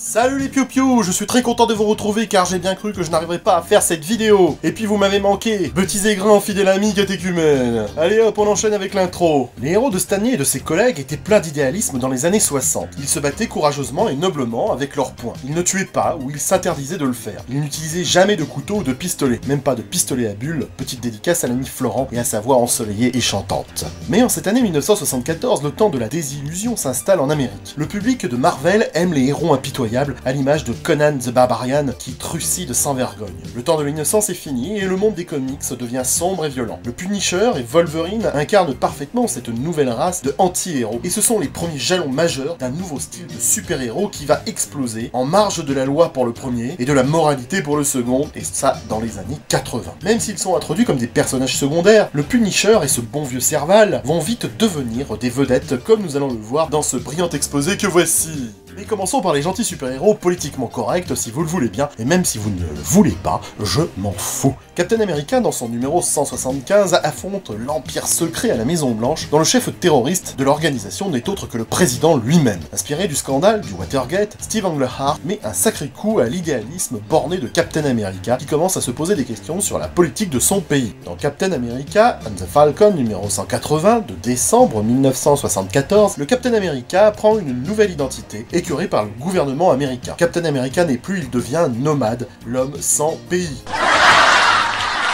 Salut les piou-piou, je suis très content de vous retrouver car j'ai bien cru que je n'arriverais pas à faire cette vidéo. Et puis vous m'avez manqué, petits aigrins fidèles amis catéchumènes. Allez hop, on enchaîne avec l'intro. Les héros de Stanley et de ses collègues étaient pleins d'idéalisme dans les années 60. Ils se battaient courageusement et noblement avec leurs poings. Ils ne tuaient pas ou ils s'interdisaient de le faire. Ils n'utilisaient jamais de couteau ou de pistolet, même pas de pistolet à bulles. Petite dédicace à l'ami Florent et à sa voix ensoleillée et chantante. Mais en cette année 1974, le temps de la désillusion s'installe en Amérique. Le public de Marvel aime les héros impitoyables, à l'image de Conan the Barbarian qui trucide sans vergogne. Le temps de l'innocence est fini et le monde des comics devient sombre et violent. Le Punisher et Wolverine incarnent parfaitement cette nouvelle race de anti-héros et ce sont les premiers jalons majeurs d'un nouveau style de super-héros qui va exploser en marge de la loi pour le premier et de la moralité pour le second, et ça dans les années 80. Même s'ils sont introduits comme des personnages secondaires, le Punisher et ce bon vieux Serval vont vite devenir des vedettes comme nous allons le voir dans ce brillant exposé que voici. Mais commençons par les gentils super-héros politiquement corrects si vous le voulez bien, et même si vous ne le voulez pas, je m'en fous. Captain America, dans son numéro 175, affronte l'Empire secret à la Maison Blanche, dont le chef terroriste de l'organisation n'est autre que le président lui-même. Inspiré du scandale du Watergate, Steve Englehart met un sacré coup à l'idéalisme borné de Captain America, qui commence à se poser des questions sur la politique de son pays. Dans Captain America and the Falcon numéro 180 de décembre 1974, le Captain America prend une nouvelle identité, écœuré par le gouvernement américain. Captain America n'est plus, il devient nomade, l'homme sans pays.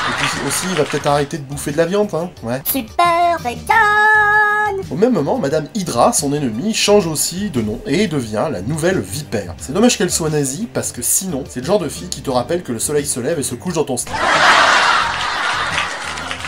Et puis aussi, il va peut-être arrêter de bouffer de la viande, hein, ouais. Super vegan. Au même moment, Madame Hydra, son ennemie, change aussi de nom et devient la nouvelle Vipère. C'est dommage qu'elle soit nazie, parce que sinon, c'est le genre de fille qui te rappelle que le soleil se lève et se couche dans ton slip.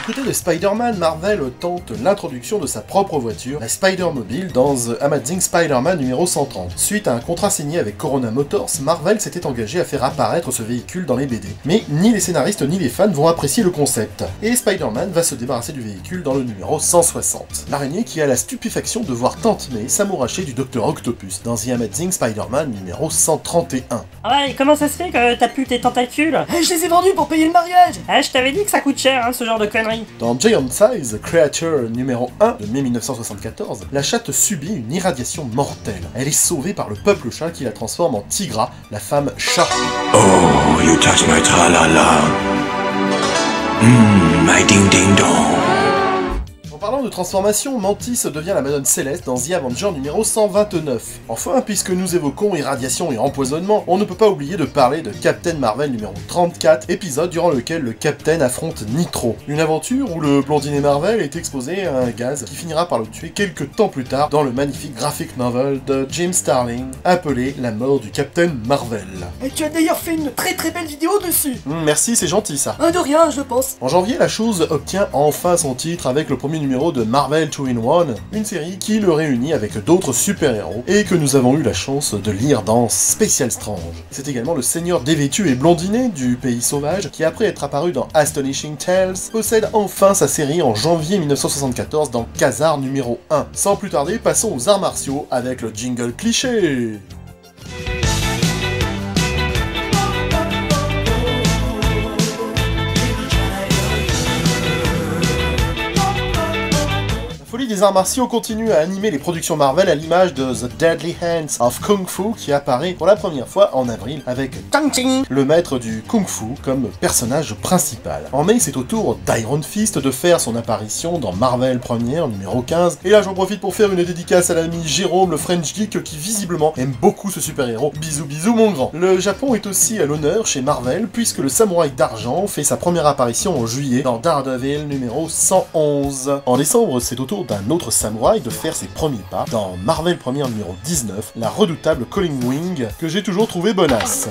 Du côté de Spider-Man, Marvel tente l'introduction de sa propre voiture, la Spider-Mobile, dans The Amazing Spider-Man numéro 130. Suite à un contrat signé avec Corona Motors, Marvel s'était engagé à faire apparaître ce véhicule dans les BD. Mais ni les scénaristes ni les fans vont apprécier le concept, et Spider-Man va se débarrasser du véhicule dans le numéro 160. L'araignée qui a la stupéfaction de voir Tante May s'amouracher du Docteur Octopus, dans The Amazing Spider-Man numéro 131. Ouais, comment ça se fait que t'as plus tes tentacules? Je les ai vendus pour payer le mariage. Je t'avais dit que ça coûte cher, hein, ce genre de conneries. Dans Giant Size Creature numéro 1 de mai 1974, la chatte subit une irradiation mortelle. Elle est sauvée par le peuple chat qui la transforme en Tigra, la femme chat. Oh, you touch my tra-la-la. My ding-ding-dong. En parlant de transformation, Mantis devient la Madone Céleste dans The Avenger numéro 129. Enfin, puisque nous évoquons irradiation et empoisonnement, on ne peut pas oublier de parler de Captain Marvel numéro 34, épisode durant lequel le Captain affronte Nitro. Une aventure où le blondinet Marvel est exposé à un gaz qui finira par le tuer quelques temps plus tard dans le magnifique graphic novel de Jim Starlin, appelé La mort du Captain Marvel. Et tu as d'ailleurs fait une très belle vidéo dessus. Merci, c'est gentil ça. De rien, je pense. En janvier, la chose obtient enfin son titre avec le premier numéro de Marvel 2-in-1, une série qui le réunit avec d'autres super-héros, et que nous avons eu la chance de lire dans Special Strange. C'est également le seigneur dévêtu et blondinet du Pays Sauvage, qui après être apparu dans Astonishing Tales, possède enfin sa série en janvier 1974 dans Khazar numéro 1. Sans plus tarder, passons aux arts martiaux avec le jingle cliché. La folie des arts martiaux continue à animer les productions Marvel à l'image de The Deadly Hands of Kung Fu qui apparaît pour la première fois en avril avec Tang Ching, le maître du Kung Fu, comme personnage principal. En mai, c'est au tour d'Iron Fist de faire son apparition dans Marvel Première numéro 15, et là j'en profite pour faire une dédicace à l'ami Jérôme, le French Geek, qui visiblement aime beaucoup ce super-héros. Bisous bisous mon grand. Le Japon est aussi à l'honneur chez Marvel, puisque le samouraï d'argent fait sa première apparition en juillet dans Daredevil numéro 111. En décembre, c'est au tour d'un autre samouraï de faire ses premiers pas dans Marvel Première numéro 19, la redoutable Colin Wing, que j'ai toujours trouvé bonasse.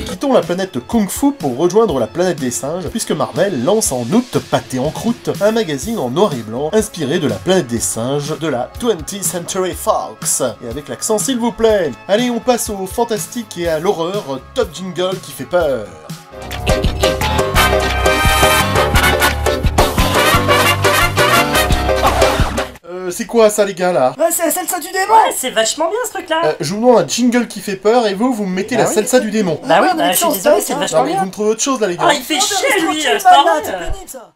Quittons la planète Kung Fu pour rejoindre la planète des singes, puisque Marvel lance en août Pâté en croûte, un magazine en noir et blanc inspiré de la planète des singes de la 20th Century Fox. Et avec l'accent s'il vous plaît. Allez, on passe au fantastique et à l'horreur, top jingle qui fait peur. C'est quoi ça les gars là? C'est la salsa du démon. Ouais, c'est vachement bien ce truc-là. Je vous demande un jingle qui fait peur et vous me mettez la salsa du démon. Bah oui, je suis désolé, c'est Non vachement mais bien. vous me trouvez autre chose là les gars. Ah, il fait chier lui, c'est C'est pas vrai. pénible ça.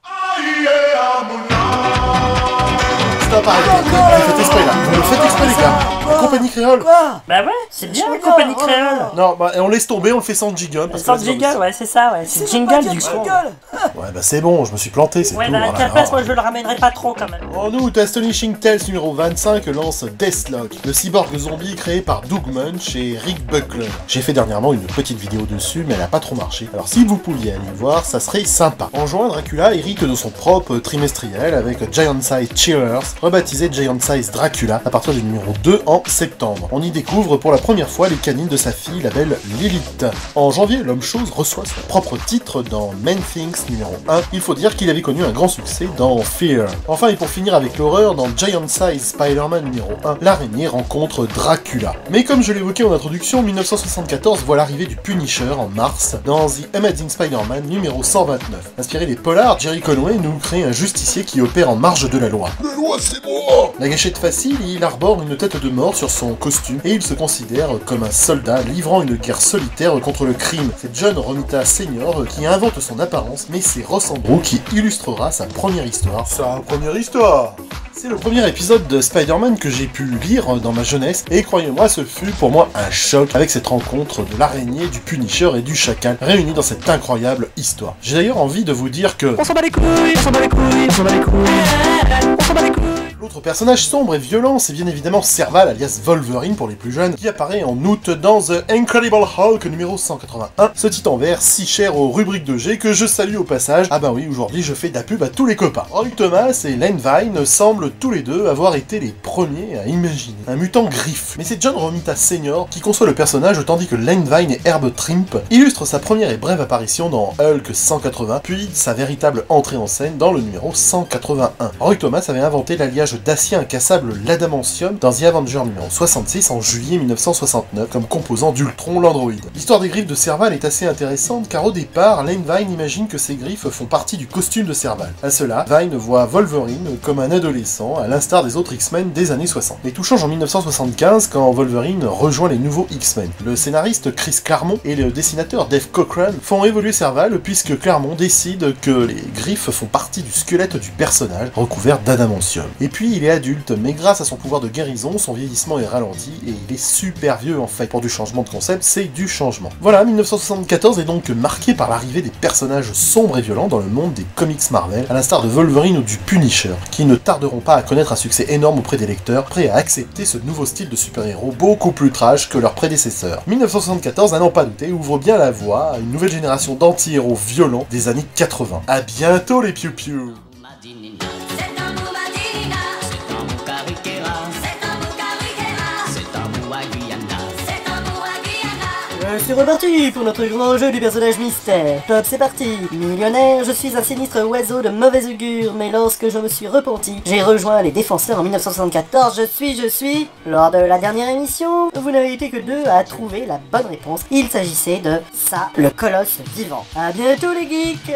Stop, arrêtez. Vous me faites exprès là. Vous me faites exprès les gars. La compagnie compagnie créole. Quoi? Bah ouais, c'est bien Je la regarde, compagnie oh là là. créole. Non, bah on laisse tomber, on le fait sans jingle. parce que Sans là, c'est pas jingle, possible. ouais, c'est ça, ouais. C'est C'est même pas jingle du dire coup. jingle. Ouais, bah c'est bon, je me suis planté, c'est Ouais, tout. bah à oh là quelle là. place, moi je le ramènerai pas trop quand même. En août, Astonishing Tales numéro 25 lance Deathlock, le cyborg zombie créé par Doug Munch et Rick Buckler. J'ai fait dernièrement une petite vidéo dessus, mais elle a pas trop marché. Alors si vous pouviez aller voir, ça serait sympa. En juin, Dracula hérite de son propre trimestriel avec Giant Size Chillers, rebaptisé Giant Size Dracula à partir du numéro 2 en septembre. On y découvre pour la première fois les canines de sa fille, la belle Lilith. En janvier, l'homme-chose reçoit son propre titre dans Main Things numéro 1. Il faut dire qu'il avait connu un grand succès dans Fear. Enfin, et pour finir avec l'horreur, dans Giant Size Spider-Man numéro 1, l'araignée rencontre Dracula. Mais comme je l'évoquais en introduction, 1974 voit l'arrivée du Punisher en mars dans The Amazing Spider-Man numéro 129. Inspiré des polars, Jerry Conway nous crée un justicier qui opère en marge de la loi. La loi, c'est moi! La gâchette facile, il arbore une tête de mort sur son costume et il se considère comme un soldat livrant une guerre solitaire contre le crime. C'est John Romita Sr. qui invente son apparence, mais c'est Ross Andru qui illustrera sa première histoire. Sa première histoire! C'est le premier épisode de Spider-Man que j'ai pu lire dans ma jeunesse, et croyez-moi, ce fut pour moi un choc avec cette rencontre de l'araignée, du Punisher et du Chacal réunis dans cette incroyable histoire. J'ai d'ailleurs envie de vous dire que... On s'en bat les couilles, on s'en bat les couilles, on s'en bat les couilles, on s'en bat les couilles. L'autre personnage sombre et violent, c'est bien évidemment Serval, alias Wolverine pour les plus jeunes, qui apparaît en août dans The Incredible Hulk numéro 181, ce titan vert si cher aux rubriques de G que je salue au passage. Ah bah oui, aujourd'hui je fais de la pub à tous les copains. Roy Thomas et Len Vine semblent tous les deux avoir été les premiers à imaginer un mutant griffe. Mais c'est John Romita Sr. qui conçoit le personnage, tandis que Len Vine et Herb Trimp illustrent sa première et brève apparition dans Hulk 180, puis sa véritable entrée en scène dans le numéro 181. Roy Thomas avait inventé l'alliage d'acier incassable l'adamantium dans The Avenger numéro 66 en juillet 1969 comme composant d'Ultron l'android. L'histoire des griffes de Serval est assez intéressante car au départ, Len Vine imagine que ces griffes font partie du costume de Serval. À cela, Vine voit Wolverine comme un adolescent, à l'instar des autres X-Men des années 60. Mais tout change en 1975 quand Wolverine rejoint les nouveaux X-Men. Le scénariste Chris Claremont et le dessinateur Dave Cochran font évoluer Serval puisque Claremont décide que les griffes font partie du squelette du personnage recouvert d'adamantium. Et puis il est adulte, mais grâce à son pouvoir de guérison, son vieillissement est ralenti et il est super vieux en fait. Pour du changement de concept, c'est du changement. Voilà, 1974 est donc marqué par l'arrivée des personnages sombres et violents dans le monde des comics Marvel, à l'instar de Wolverine ou du Punisher, qui ne tarderont pas à connaître un succès énorme auprès des lecteurs, prêts à accepter ce nouveau style de super-héros beaucoup plus trash que leurs prédécesseurs. 1974, à n'en pas douter, ouvre bien la voie à une nouvelle génération d'anti-héros violents des années 80. À bientôt les piou-piou! C'est reparti pour notre grand jeu du personnage mystère. Top, c'est parti. Millionnaire, je suis un sinistre oiseau de mauvaise augure, mais lorsque je me suis repenti, j'ai rejoint les défenseurs en 1974. Je suis... Lors de la dernière émission, vous n'avez été que deux à trouver la bonne réponse. Il s'agissait de ça, le colosse vivant. À bientôt les geeks.